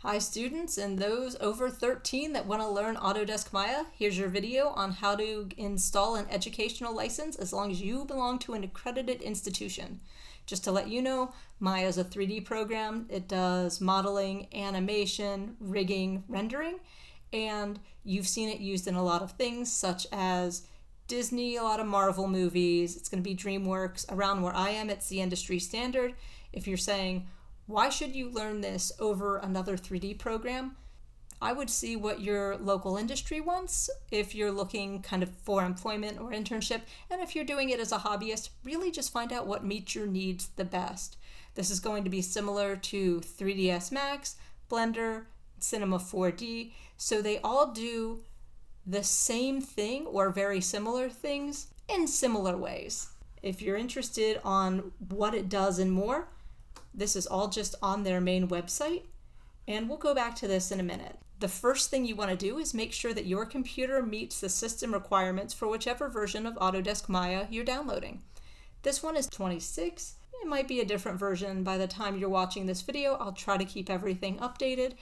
Hi students and those over 13 that want to learn Autodesk Maya, here's your video on how to install an educational license as long as you belong to an accredited institution. Just to let you know, Maya is a 3D program. It does modeling, animation, rigging, rendering, and you've seen it used in a lot of things such as Disney, a lot of Marvel movies. It's going to be DreamWorks. Around where I am, it's the industry standard. If you're saying, why should you learn this over another 3D program? I would see what your local industry wants if you're looking kind of for employment or internship, and if you're doing it as a hobbyist, really just find out what meets your needs the best. This is going to be similar to 3ds Max, Blender, Cinema 4D, so they all do the same thing or very similar things in similar ways. If you're interested on what it does and more, this is all just on their main website, and we'll go back to this in a minute. The first thing you want to do is make sure that your computer meets the system requirements for whichever version of Autodesk Maya you're downloading. This one is 26. It might be a different version by the time you're watching this video. I'll try to keep everything updated,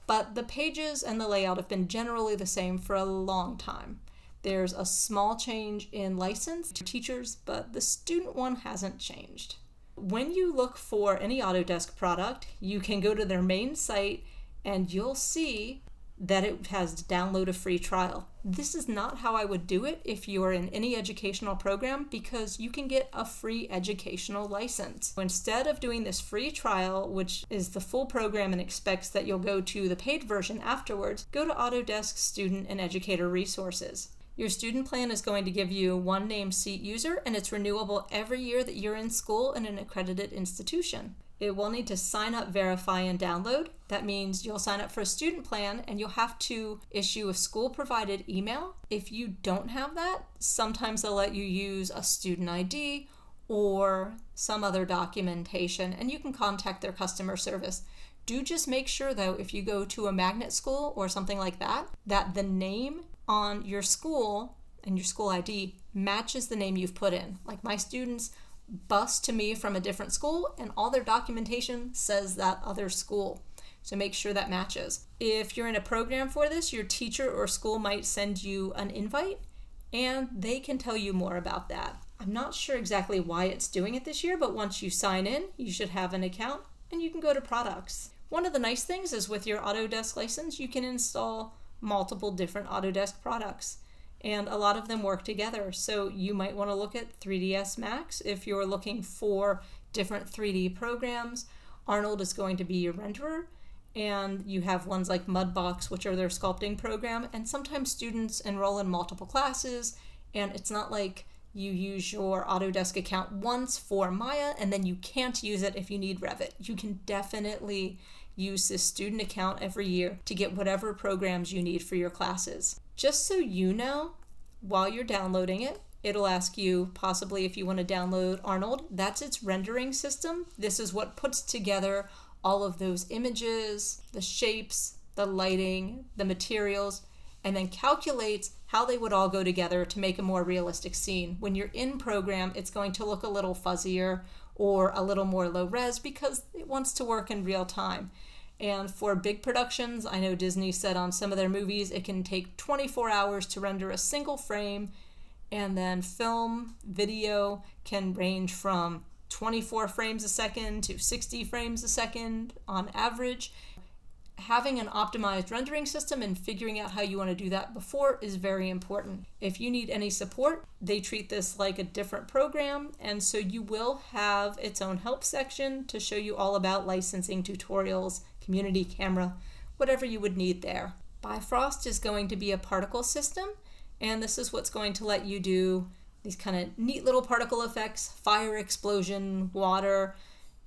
but the pages and the layout have been generally the same for a long time. There's a small change in license to teachers, but the student one hasn't changed. When you look for any Autodesk product, you can go to their main site and you'll see that it has download a free trial. This is not how I would do it if you are in any educational program, because you can get a free educational license. Instead of doing this free trial, which is the full program and expects that you'll go to the paid version afterwards, go to Autodesk Student and Educator Resources. Your student plan is going to give you one named seat user, and it's renewable every year that you're in school in an accredited institution. It will need to sign up, verify, and download. That means you'll sign up for a student plan and you'll have to issue a school-provided email. If you don't have that, sometimes they'll let you use a student ID or some other documentation, and you can contact their customer service. Do just make sure, though, if you go to a magnet school or something like that, that the name on your school and your school ID matches the name you've put in. Like my students bus to me from a different school and all their documentation says that other school. So make sure that matches. If you're in a program for this, your teacher or school might send you an invite and they can tell you more about that. I'm not sure exactly why it's doing it this year, but once you sign in, you should have an account and you can go to products. One of the nice things is with your Autodesk license, you can install multiple different Autodesk products, and a lot of them work together. So you might want to look at 3ds Max if you're looking for different 3D programs. Arnold is going to be your renderer, and you have ones like Mudbox, which are their sculpting program, and sometimes students enroll in multiple classes, and it's not like you use your Autodesk account once for Maya and then you can't use it if you need Revit. You can definitely use this student account every year to get whatever programs you need for your classes. Just so you know, while you're downloading it, it'll ask you possibly if you want to download Arnold. That's its rendering system. This is what puts together all of those images, the shapes, the lighting, the materials, and then calculates how they would all go together to make a more realistic scene. When you're in program, it's going to look a little fuzzier or a little more low res because it wants to work in real time. And for big productions, I know Disney said on some of their movies it can take 24 hours to render a single frame, and then film, video can range from 24 frames a second to 60 frames a second on average. Having an optimized rendering system and figuring out how you want to do that before is very important. If you need any support, they treat this like a different program, and so you will have its own help section to show you all about licensing tutorials, community camera, whatever you would need there. Bifrost is going to be a particle system, and this is what's going to let you do these kind of neat little particle effects, fire explosion, water,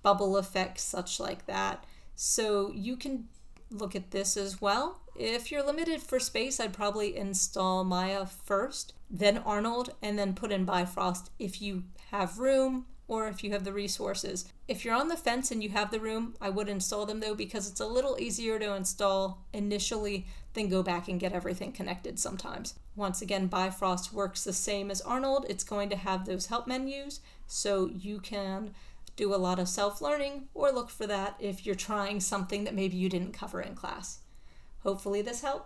bubble effects, such like that. So you can look at this as well. If you're limited for space, I'd probably install Maya first, then Arnold, and then put in Bifrost if you have room or if you have the resources. If you're on the fence and you have the room, I would install them though, because it's a little easier to install initially than go back and get everything connected sometimes. Once again, Bifrost works the same as Arnold. It's going to have those help menus, so you can Do a lot of self-learning, or look for that if you're trying something that maybe you didn't cover in class. Hopefully this helps.